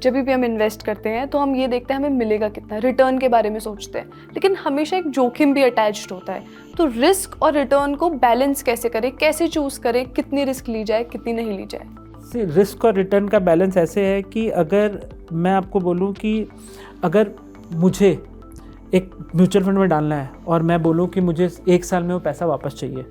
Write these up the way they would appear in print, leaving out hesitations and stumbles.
जब भी हम इन्वेस्ट करते हैं तो हम ये देखते हैं हमें मिलेगा कितना, रिटर्न के बारे में सोचते हैं, लेकिन हमेशा एक जोखिम भी अटैच्ड होता है। तो रिस्क और रिटर्न को बैलेंस कैसे करें, कैसे चूज़ करें, कितनी रिस्क ली जाए कितनी नहीं ली जाए? रिस्क और रिटर्न का बैलेंस ऐसे है कि अगर मैं आपको बोलूं कि अगर मुझे एक म्यूचुअल फंड में डालना है और मैं बोलूं कि मुझे 1 साल में वो पैसा वापस चाहिए,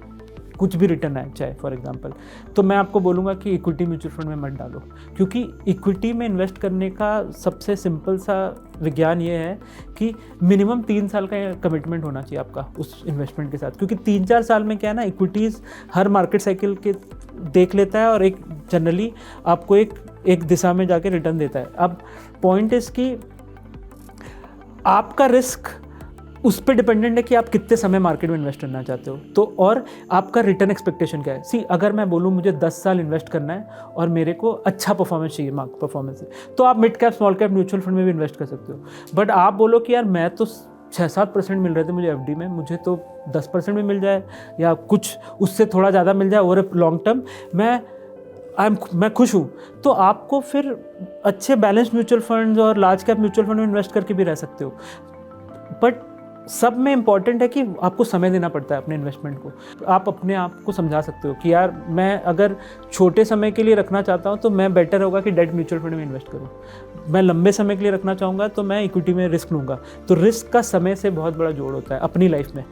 कुछ भी रिटर्न आए चाहे फॉर एग्जांपल, तो मैं आपको बोलूँगा कि इक्विटी म्यूचुअल फंड में मत डालो। क्योंकि इक्विटी में इन्वेस्ट करने का सबसे सिंपल सा विज्ञान ये है कि मिनिमम 3 साल का कमिटमेंट होना चाहिए आपका उस इन्वेस्टमेंट के साथ। क्योंकि 3-4 साल में क्या है ना, इक्विटीज़ हर मार्केट साइकिल के देख लेता है और एक जनरली आपको एक दिशा में जाके रिटर्न देता है। अब पॉइंट इज़ कि आपका रिस्क उस पर डिपेंडेंट है कि आप कितने समय मार्केट में इन्वेस्ट करना चाहते हो, तो और आपका रिटर्न एक्सपेक्टेशन क्या है। सी अगर मैं बोलूँ मुझे 10 साल इन्वेस्ट करना है और मेरे को अच्छा परफॉर्मेंस चाहिए, मार्केट परफॉर्मेंस है, तो आप mid cap small cap mutual fund में भी इन्वेस्ट कर सकते हो। बट आप बोलो कि यार मैं तो 6-7% मिल रहे थे मुझे एफडी में, मुझे तो 10% में मिल जाए या कुछ उससे थोड़ा ज़्यादा मिल जाए ओवर लॉन्ग टर्म, मैं खुश हूँ, तो आपको फिर अच्छे बैलेंस म्यूचुअल फंड्स और लार्ज कैप म्यूचुअल फंड में इन्वेस्ट करके भी रह सकते हो। बट सब में इम्पॉर्टेंट है कि आपको समय देना पड़ता है अपने इन्वेस्टमेंट को। आप अपने आप को समझा सकते हो कि यार मैं अगर छोटे समय के लिए रखना चाहता हूँ तो मैं बेटर होगा कि डेट म्यूचुअल फंड में इन्वेस्ट करूँ। मैं लंबे समय के लिए रखना चाहूँगा तो मैं इक्विटी में रिस्क लूँगा। तो रिस्क का समय से बहुत बड़ा जोड़ होता है अपनी लाइफ में।